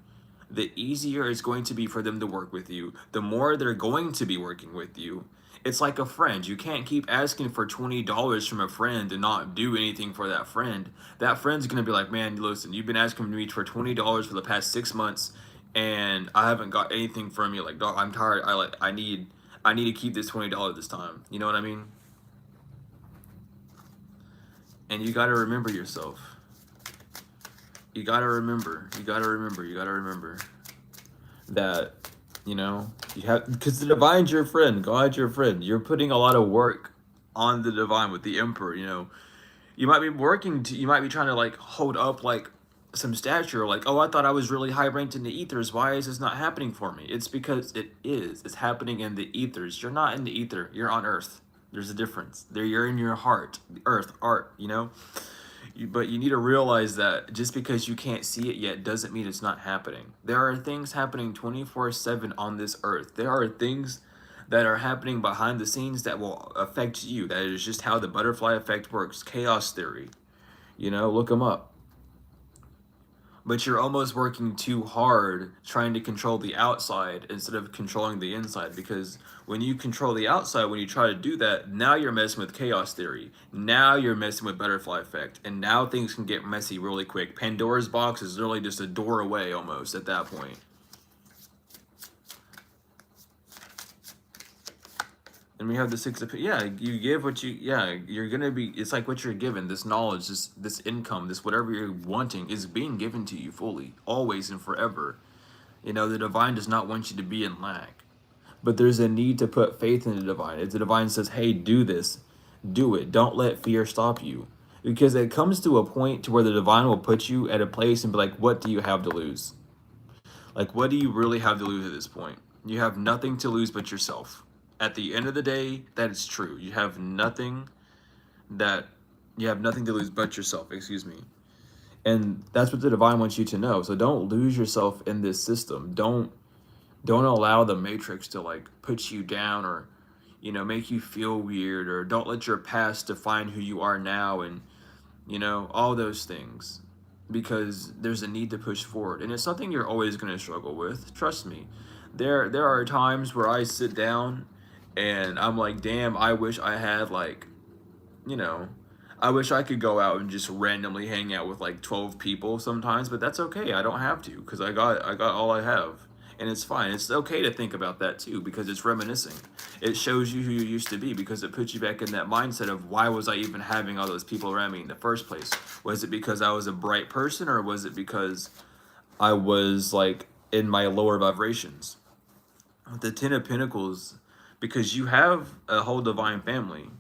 the easier it's going to be for them to work with you, the more they're going to be working with you. It's like a friend. You can't keep asking for $20 from a friend and not do anything for that friend. That friend's gonna be like, man, listen, you've been asking me for $20 for the past 6 months, and I haven't got anything from you. Like, dog, I'm tired. I need to keep this $20 this time. You know what I mean? And you gotta remember yourself. You gotta remember that, you have, because the divine's your friend, God's your friend. You're putting a lot of work on the divine with the emperor. You might be you might be trying to like hold up like some stature, like, oh, I thought I was really high ranked in the ethers. Why is this not happening for me? It's because it's happening in the ethers. You're not in the ether, you're on earth. There's a difference there. You're in your heart, the earth, art, but you need to realize that just because you can't see it yet doesn't mean it's not happening. There are things happening 24/7 on this earth. There are things that are happening behind the scenes that will affect you. That is just how the butterfly effect works. Chaos theory. Look them up. but you're almost working too hard trying to control the outside instead of controlling the inside, because when you control the outside, when you try to do that, now you're messing with chaos theory, now you're messing with butterfly effect, and now things can get messy really quick. Pandora's box is literally just a door away almost at that point. And we have the Six of, yeah, you give what you, yeah, you're gonna be, it's like what you're given, this knowledge, this income, this whatever you're wanting is being given to you fully, always and forever. You know, the divine does not want you to be in lack, but there's a need to put faith in the divine. If the divine says, hey, do this, do it. Don't let fear stop you, because it comes to a point to where the divine will put you at a place and be like, what do you have to lose? Like, what do you really have to lose at this point? You have nothing to lose but yourself. At the end of the day, that is true. That you have nothing to lose but yourself, excuse me. And that's what the divine wants you to know. So don't lose yourself in this system. Don't allow the matrix to like put you down, or make you feel weird, or don't let your past define who you are now, and all those things, because there's a need to push forward, and it's something you're always going to struggle with. Trust me. There are times where I sit down and I'm like, damn, I wish I had like, you know, I wish I could go out and just randomly hang out with like 12 people sometimes, but that's okay. I don't have to, because I got all I have. And it's fine. It's okay to think about that too, because it's reminiscing. It shows you who you used to be, because it puts you back in that mindset of, why was I even having all those people around me in the first place? Was it because I was a bright person, or was it because I was like in my lower vibrations? The Ten of Pentacles, because you have a whole divine family.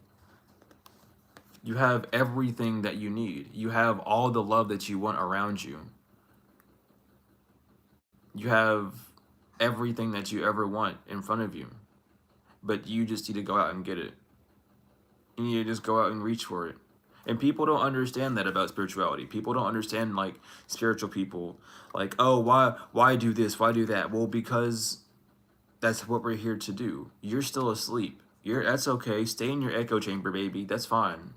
You have everything that you need. You have all the love that you want around you. You have everything that you ever want in front of you. But you just need to go out and get it. You need to just go out and reach for it. And people don't understand that about spirituality. People don't understand, like, spiritual people. Like, oh, why do this? Why do that? Well, because that's what we're here to do. You're still asleep. That's okay. Stay in your echo chamber, baby. That's fine.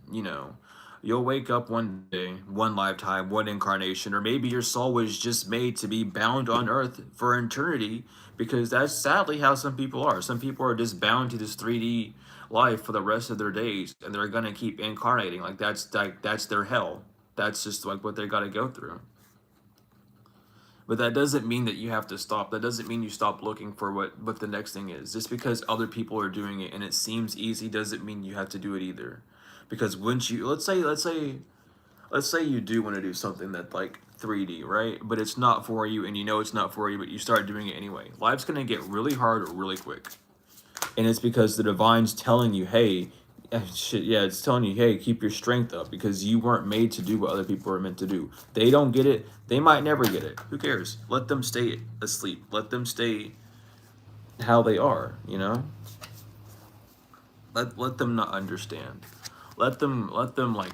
You'll wake up one day, one lifetime, one incarnation, or maybe your soul was just made to be bound on earth for eternity, because that's sadly how some people are. Some people are just bound to this 3D life for the rest of their days, and they're gonna keep incarnating. That's their hell. That's just like what they gotta go through. But that doesn't mean that you have to stop. That doesn't mean you stop looking for what the next thing is. Just because other people are doing it and it seems easy doesn't mean you have to do it either. Because once you, let's say you do want to do something that's like 3D, right? But it's not for you, and it's not for you, but you start doing it anyway. Life's gonna get really hard really quick. And it's because the divine's telling you, hey, it's telling you, hey, keep your strength up, because you weren't made to do what other people are meant to do. They don't get it. They might never get it. Who cares? Let them stay asleep. Let them stay how they are, Let them not understand. Let them like,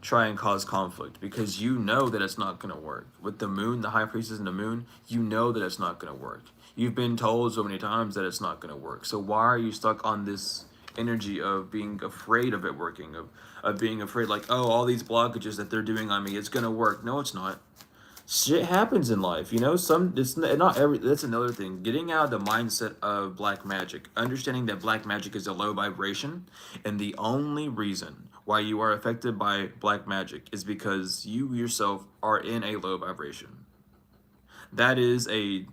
try and cause conflict, because you know that it's not going to work. With the moon, the high priestess and the moon, you know that it's not going to work. You've been told so many times that it's not going to work. So why are you stuck on this energy of being afraid of it working, of being afraid, like, oh, all these blockages that they're doing on me, it's going to work? No, it's not. Shit happens in life, it's not every, that's another thing. Getting out of the mindset of black magic, understanding that black magic is a low vibration, and the only reason why you are affected by black magic is because you yourself are in a low vibration. That is a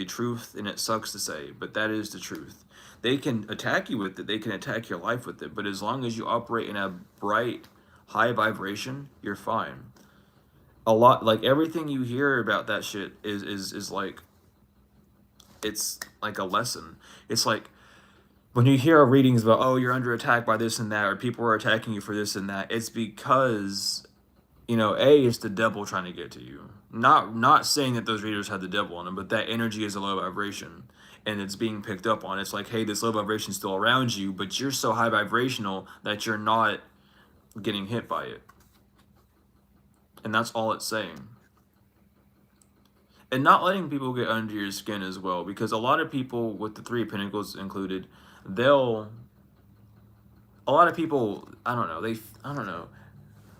truth, and it sucks to say, but that is the truth. They can attack you with it, they can attack your life with it, but as long as you operate in a bright, high vibration, you're fine. A lot, like, everything you hear about that shit is like, it's like a lesson. It's like when you hear readings about, oh, you're under attack by this and that, or people are attacking you for this and that, it's because, it's the devil trying to get to you. Not saying that those readers had the devil on them, but that energy is a low vibration, and it's being picked up on. It's like, hey, this low vibration is still around you, but you're so high vibrational that you're not getting hit by it. And that's all it's saying. And not letting people get under your skin as well, because a lot of people, with the Three of Pentacles included, a lot of people, I don't know,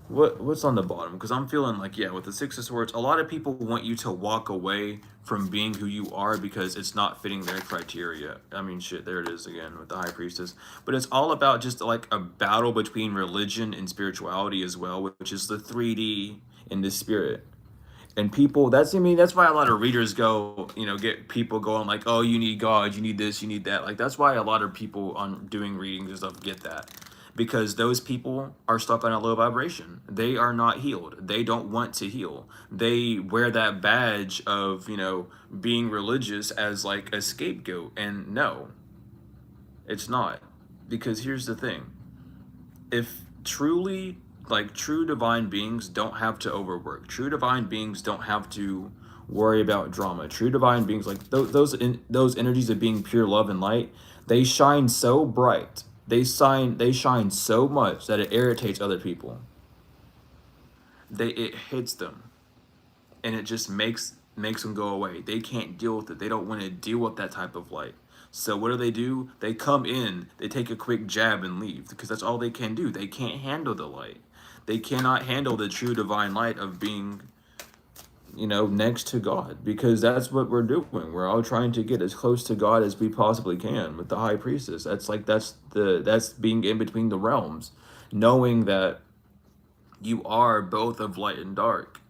What's on the bottom? Because I'm feeling like, yeah, with the Six of Swords, a lot of people want you to walk away from being who you are because it's not fitting their criteria. I mean, shit, there it is again with the High Priestess. But it's all about just like a battle between religion and spirituality as well, which is the 3D in the spirit. And people, that's, I mean, that's why a lot of readers go, you know, get people going like, oh, you need God, you need this, you need that. Like, that's why a lot of people on doing readings and stuff get that, because those people are stuck on a low vibration. They are not healed. They don't want to heal. They wear that badge of, you know, being religious as like a scapegoat. And no, it's not. Because here's the thing, if truly, like, true divine beings don't have to overwork, true divine beings don't have to worry about drama, true divine beings, like those energies of being pure love and light, they shine so bright, they shine so much that it irritates other people. It hits them, and it just makes them go away. They can't deal with it. They don't want to deal with that type of light. So what do? They come in, they take a quick jab and leave, because that's all they can do. They can't handle the light. They cannot handle the true divine light of being, you know, next to God, because that's what we're doing. We're all trying to get as close to God as we possibly can with the High Priestess. That's like that's being in between the realms, knowing that you are both of light and dark,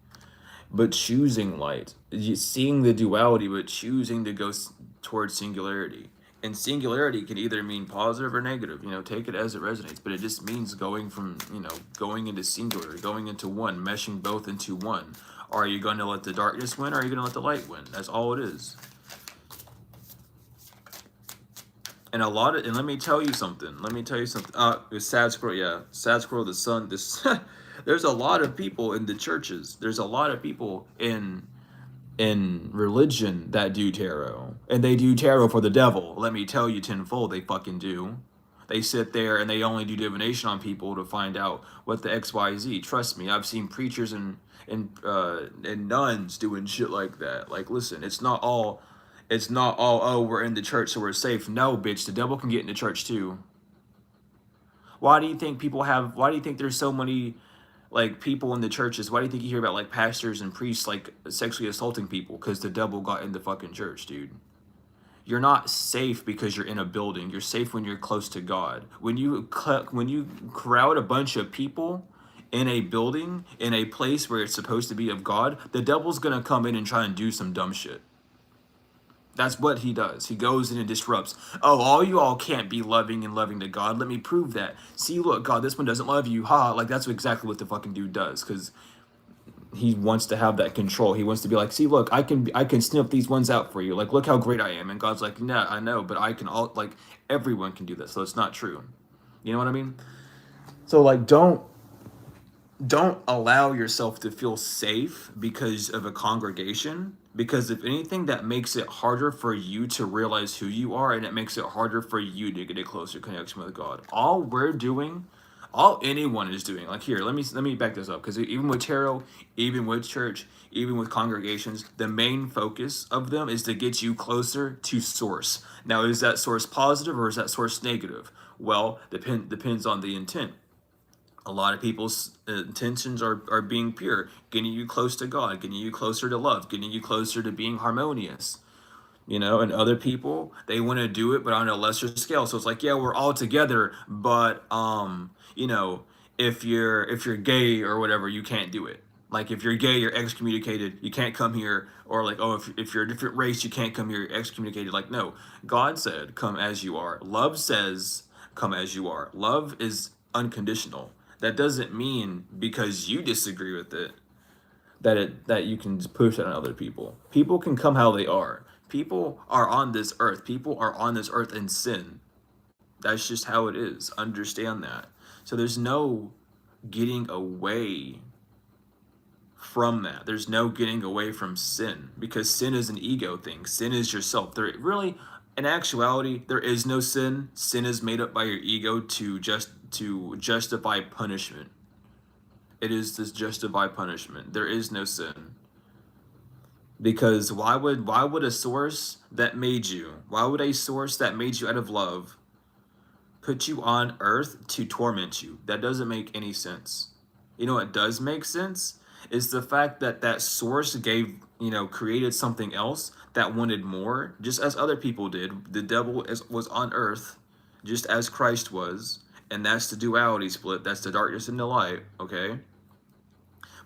but choosing light, seeing the duality, but choosing to go towards singularity. And singularity can either mean positive or negative. You know, take it as it resonates. But it just means going from, you know, going into singular, going into one, meshing both into one. Are you going to let the darkness win, or are you going to let the light win? That's all it is. And and let me tell you something. Let me tell you something. Sad Squirrel, yeah, Sad Squirrel, the sun. This, there's a lot of people in the churches. There's a lot of people in religion that do tarot, and they do tarot for the devil. Let me tell you tenfold, they fucking do. They sit there and they only do divination on people to find out what the XYZ. Trust me, I've seen preachers and nuns doing shit like that. Like, listen, it's not all, oh, we're in the church so we're safe. No, bitch, the devil can get into church too. Why do you think there's so many like people in the churches? Why do you think you hear about like pastors and priests like sexually assaulting people? Because the devil got in the fucking church, dude. You're not safe because you're in a building. You're safe when you're close to God. When you crowd a bunch of people in a building, in a place where it's supposed to be of God, the devil's gonna come in and try and do some dumb shit. That's what he does. He goes in and disrupts. Oh, all you all can't be loving and loving to God. Let me prove that. See, look, God, this one doesn't love you. Ha, like that's exactly what the fucking dude does, because he wants to have that control. He wants to be like, see, look, I can sniff these ones out for you. Like, look how great I am. And God's like, nah, I know, but I can all like everyone can do this, so it's not true. You know what I mean? So like, don't allow yourself to feel safe because of a congregation, because if anything, that makes it harder for you to realize who you are, and it makes it harder for you to get a closer connection with God. All anyone is doing, like, here, let me back this up, because even with tarot, even with church, even with congregations, the main focus of them is to get you closer to source. Now, is that source positive or is that source negative? Well, depends on the intent. A lot of people's intentions are being pure, getting you close to God, getting you closer to love, getting you closer to being harmonious. You know, and other people, they want to do it, but on a lesser scale. So it's like, yeah, we're all together, but you know, if you're gay or whatever, you can't do it. Like, if you're gay, you're excommunicated. You can't come here. Or like, oh, if you're a different race, you can't come here. You're excommunicated. Like, no, God said, "Come as you are." Love says, "Come as you are." Love is unconditional. That doesn't mean because you disagree with it that you can just push it on other people. People can come how they are. People are on this earth. People are on this earth in sin. That's just how it is. Understand that. So there's no getting away from that. There's no getting away from sin, because sin is an ego thing. Sin is yourself. There really, in actuality, there is no sin. Sin is made up by your ego to justify punishment. It is this justify punishment. There is no sin. Because why would a source that made you, why would a source that made you out of love put you on earth to torment you? That doesn't make any sense. You know what does make sense is the fact that that source gave, created something else that wanted more, just as other people did. The devil was on earth just as Christ was, and that's the duality split. That's the darkness and the light, okay?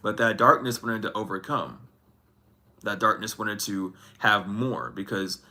But that darkness wanted to overcome. That darkness wanted to have more because,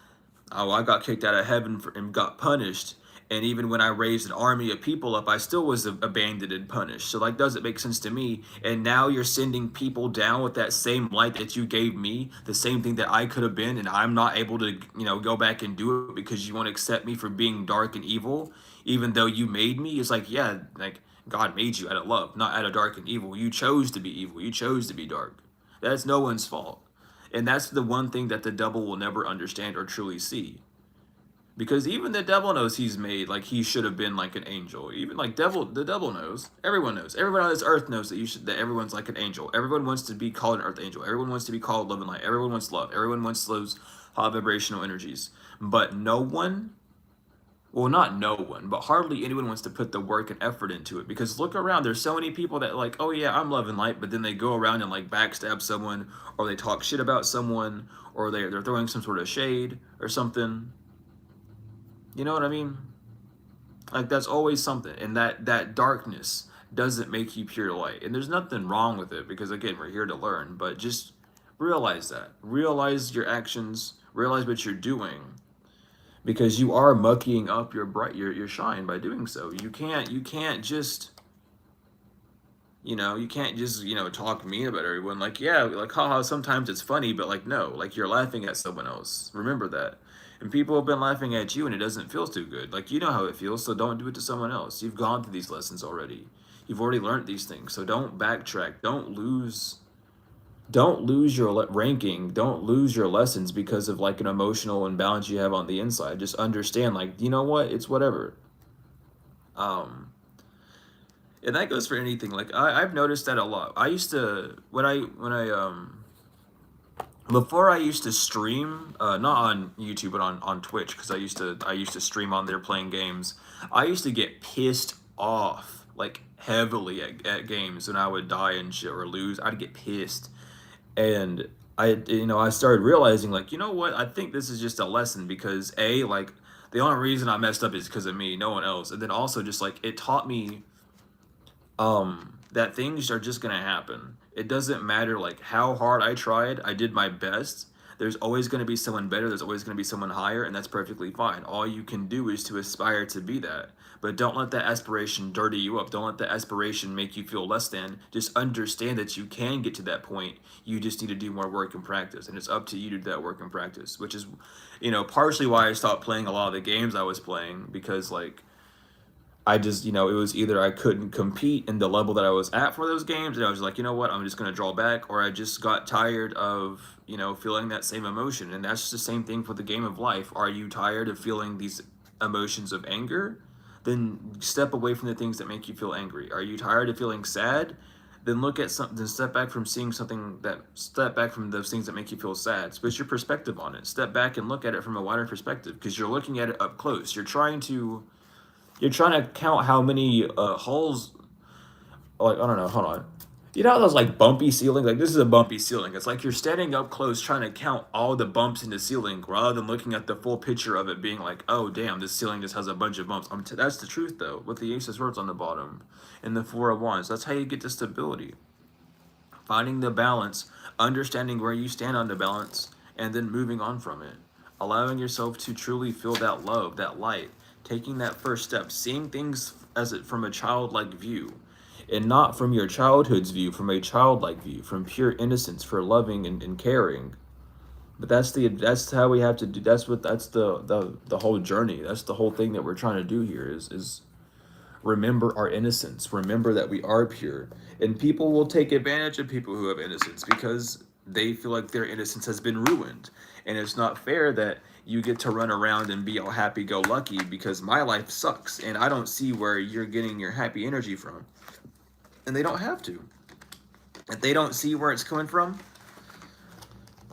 oh, I got kicked out of heaven and got punished. And even when I raised an army of people up, I still was abandoned and punished. So, like, does it make sense to me? And now you're sending people down with that same light that you gave me, the same thing that I could have been, and I'm not able to, go back and do it because you won't accept me for being dark and evil, even though you made me. It's like, yeah, like God made you out of love, not out of dark and evil. You chose to be evil. You chose to be dark. That's no one's fault. And that's the one thing that the devil will never understand or truly see. Because even the devil knows he's made like he should have been like an angel. Even like the devil knows. Everyone knows. Everyone on this earth knows that everyone's like an angel. Everyone wants to be called an earth angel. Everyone wants to be called love and light. Everyone wants love. Everyone wants those high vibrational energies. But no one, well, not no one, but hardly anyone wants to put the work and effort into it. Because look around, there's so many people that like, oh yeah, I'm love and light, but then they go around and like backstab someone, or they talk shit about someone, or they're throwing some sort of shade or something. You know what I mean? Like that's always something, and that darkness doesn't make you pure light. And there's nothing wrong with it because again, we're here to learn. But just realize that. Realize your actions. Realize what you're doing, because you are mucking up your shine by doing so. You can't just talk mean about everyone. Like, yeah, like, haha, sometimes it's funny, but like, no, like, you're laughing at someone else. Remember that. And people have been laughing at you and it doesn't feel too good. Like, you know how it feels, so don't do it to someone else. You've gone through these lessons already. You've already learned these things, so don't backtrack. Don't lose your ranking. Don't lose your lessons because of like an emotional imbalance you have on the inside. Just understand, like, you know what? It's whatever. Um, and that goes for anything. Like I've noticed that a lot. I used to when I before I used to stream, not on YouTube but on Twitch, because I used to stream on there playing games. I used to get pissed off like heavily at games when I would die and shit or lose. I'd get pissed, and I started realizing, like, you know what? I think this is just a lesson because like the only reason I messed up is because of me, no one else. And then also just like it taught me that things are just gonna happen. It doesn't matter like how hard I tried, I did my best. There's always gonna be someone better, there's always gonna be someone higher, and that's perfectly fine. All you can do is to aspire to be that. But don't let that aspiration dirty you up. Don't let that aspiration make you feel less than. Just understand that you can get to that point. You just need to do more work and practice. And it's up to you to do that work and practice, which is, partially why I stopped playing a lot of the games I was playing because, like, I just, it was either I couldn't compete in the level that I was at for those games, and I was like, you know what, I'm just going to draw back, or I just got tired of, feeling that same emotion. And that's the same thing for the game of life. Are you tired of feeling these emotions of anger? Then step away from the things that make you feel angry. Are you tired of feeling sad? Then look at something, step back from those things that make you feel sad. Switch your perspective on it. Step back and look at it from a wider perspective because you're looking at it up close. You're trying to count how many holes. Like, I don't know. Hold on. You know how those like bumpy ceilings? Like, this is a bumpy ceiling. It's like you're standing up close trying to count all the bumps in the ceiling rather than looking at the full picture of it being like, oh damn, this ceiling just has a bunch of bumps. That's the truth though. With the Ace of Swords on the bottom and the Four of Wands, that's how you get to stability. Finding the balance, understanding where you stand on the balance, and then moving on from it. Allowing yourself to truly feel that love, that light, taking that first step, seeing things as it from a childlike view, and not from your childhood's view, from a childlike view, from pure innocence, for loving and caring. But that's how we have to do. That's the whole journey. That's the whole thing that we're trying to do here is remember our innocence, remember that we are pure. And people will take advantage of people who have innocence because they feel like their innocence has been ruined. And it's not fair that you get to run around and be all happy-go-lucky because my life sucks and I don't see where you're getting your happy energy from. And they don't have to. If they don't see where it's coming from,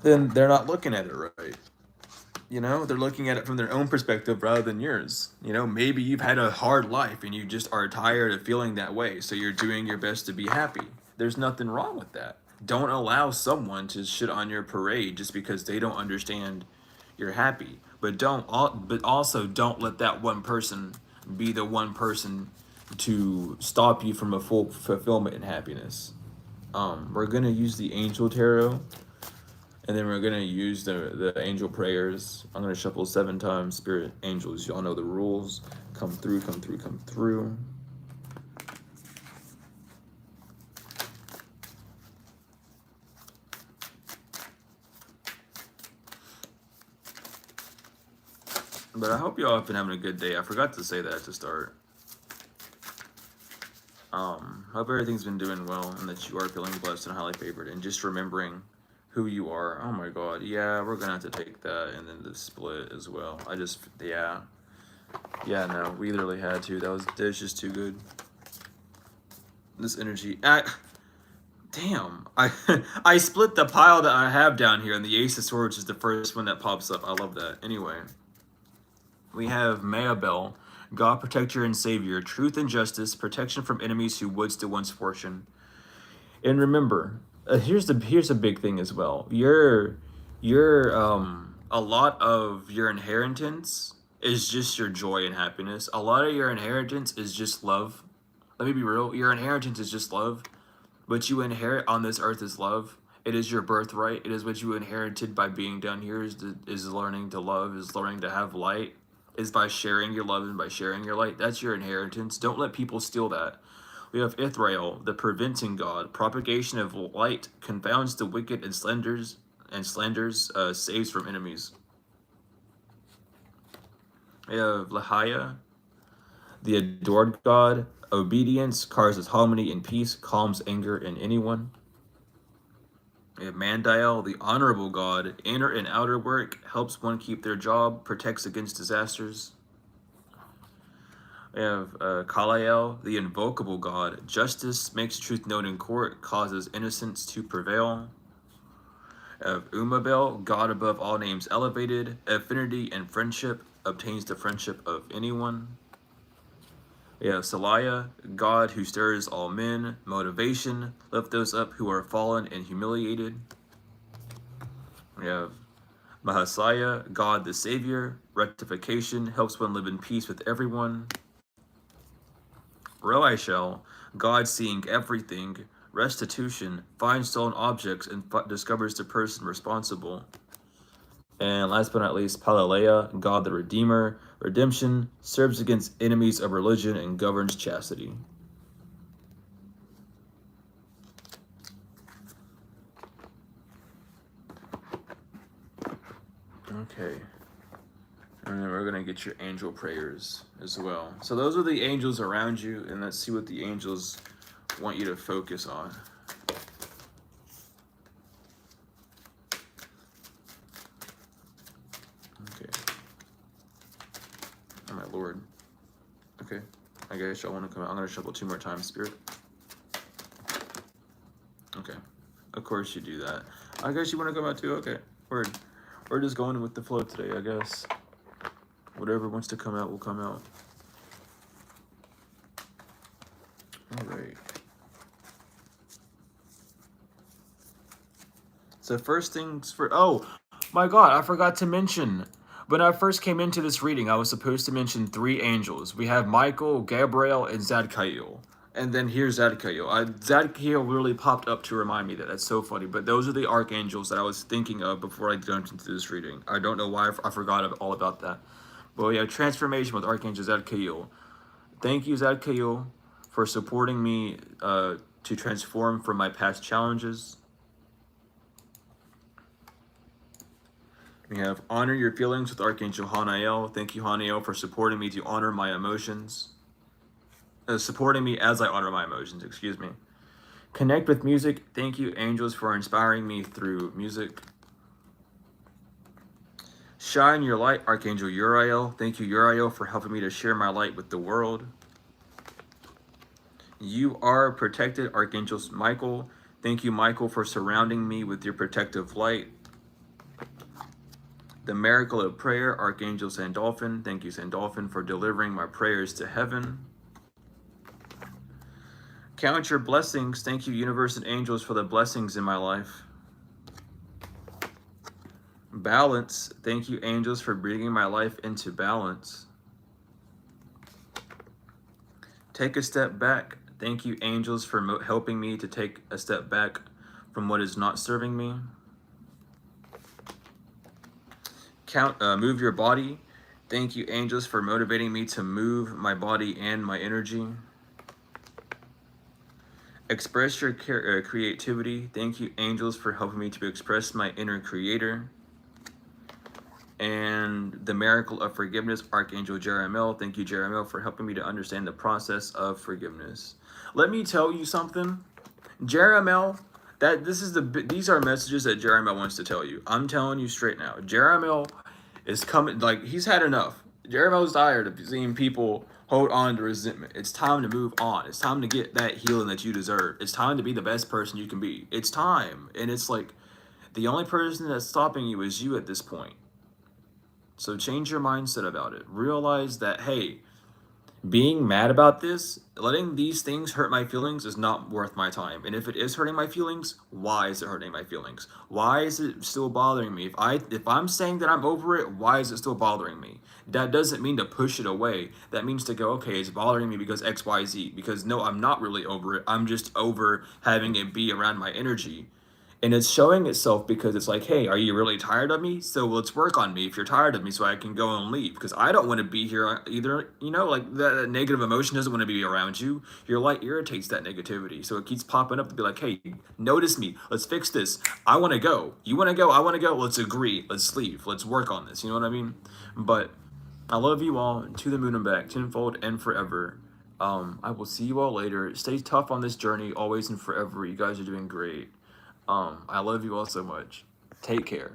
then they're not looking at it right. You know, they're looking at it from their own perspective rather than yours. You know, maybe you've had a hard life and you just are tired of feeling that way, so you're doing your best to be happy. There's nothing wrong with that. Don't allow someone to shit on your parade just because they don't understand you're happy. But also don't let that one person be the one person to stop you from a full fulfillment and happiness. We're gonna use the Angel Tarot, and then we're gonna use the angel prayers. I'm gonna shuffle 7 times. Spirit angels, y'all know the rules. Come through, come through, come through. But I hope y'all have been having a good day. I forgot to say that to start. Hope everything's been doing well and that you are feeling blessed and highly favored and just remembering who you are. Oh my god, yeah, we're gonna have to take that and then the split as well. Yeah, no, we literally had to. That was just too good. This energy, damn, I split the pile that I have down here, and the Ace of Swords is the first one that pops up. I love that. Anyway, we have Mayabel, God protector and savior, truth and justice, protection from enemies who would steal one's fortune. And remember, here's a big thing as well. A lot of your inheritance is just your joy and happiness. A lot of your inheritance is just love. Let me be real. Your inheritance is just love. What you inherit on this earth is love. It is your birthright. It is what you inherited by being down here. Is learning to love. Is learning to have light. Is by sharing your love and by sharing your light. That's your inheritance. Don't let people steal that. We have Ithrael, the preventing god. Propagation of light confounds the wicked and slanders saves from enemies. We have Lahia, the adored god. Obedience causes harmony and peace, calms anger in anyone. We have Mandiel, the honorable god. Inner and outer work, helps one keep their job, protects against disasters. We have Kalael, the invocable god. Justice makes truth known in court, causes innocence to prevail. We have Umabel, god above all names elevated. Affinity and friendship, obtains the friendship of anyone. We have Salaya, God who stirs all men. Motivation, lift those up who are fallen and humiliated. We have Mahasaya, God the Savior. Rectification, helps one live in peace with everyone. Roishel, God seeing everything. Restitution, finds stolen objects and discovers the person responsible. And last but not least, Palalea, God the Redeemer. Redemption, serves against enemies of religion and governs chastity. Okay. And then we're going to get your angel prayers as well. So those are the angels around you, and let's see what the angels want you to focus on. Okay. Oh my lord. Okay. I guess y'all want to come out. I'm going to shuffle 2 more times, Spirit. Okay. Of course you do that. I guess you want to come out too? Okay. Word. We're just going with the flow today, I guess. Whatever wants to come out will come out. All right. So first things for, oh my God, I forgot to mention. When I first came into this reading, I was supposed to mention 3 angels. We have Michael, Gabriel, and Zadkiel. And then here's Zadkiel. Zadkiel really popped up to remind me that. That's so funny. But those are the archangels that I was thinking of before I jumped into this reading. I don't know why I forgot all about that. But we have Transformation with Archangel Zadkiel. Thank you, Zadkiel, for supporting me to transform from my past challenges. We have Honor Your Feelings with Archangel Hanael. Thank you, Hanael, for supporting me to honor my emotions. Supporting me as I honor my emotions, excuse me. Connect with Music. Thank you, angels, for inspiring me through music. Shine Your Light, Archangel Uriel. Thank you, Uriel, for helping me to share my light with the world. You Are Protected, Archangel Michael. Thank you, Michael, for surrounding me with your protective light. The miracle of prayer, Archangel Sandalphon. Thank you, Sandalphon, for delivering my prayers to heaven. Count your blessings. Thank you, universe and angels, for the blessings in my life. Balance. Thank you, angels, for bringing my life into balance. Take a step back. Thank you, angels, for helping me to take a step back from what is not serving me. Move your body. Thank you, angels, for motivating me to move my body and my energy. Express your creativity. Thank you, angels, for helping me to express my inner creator. And the miracle of forgiveness, Archangel Jeremiel. Thank you, Jeremiel, for helping me to understand the process of forgiveness. Let me tell you something, Jeremiel. These are messages that Jeremiel wants to tell you. I'm telling you straight now. Jeremiel is coming. Like, he's had enough. Jeremiel's tired of seeing people hold on to resentment. It's time to move on. It's time to get that healing that you deserve. It's time to be the best person you can be. It's time. And it's like, the only person that's stopping you is you at this point. So change your mindset about it. Realize that, hey, being mad about this, letting these things hurt my feelings is not worth my time. And if it is hurting my feelings, why is it hurting my feelings? Why is it still bothering me? If I'm saying that I'm over it, why is it still bothering me? That doesn't mean to push it away. That means to go, okay, it's bothering me because X, Y, Z. Because no, I'm not really over it. I'm just over having it be around my energy. And it's showing itself because it's like, hey, are you really tired of me? So let's work on me if you're tired of me so I can go and leave. Because I don't want to be here either. You know, like that negative emotion doesn't want to be around you. Your light irritates that negativity. So it keeps popping up to be like, hey, notice me. Let's fix this. I want to go. You want to go? I want to go. Let's agree. Let's leave. Let's work on this. You know what I mean? But I love you all. To the moon and back. Tenfold and forever. I will see you all later. Stay tough on this journey. Always and forever. You guys are doing great. I love you all so much. Take care.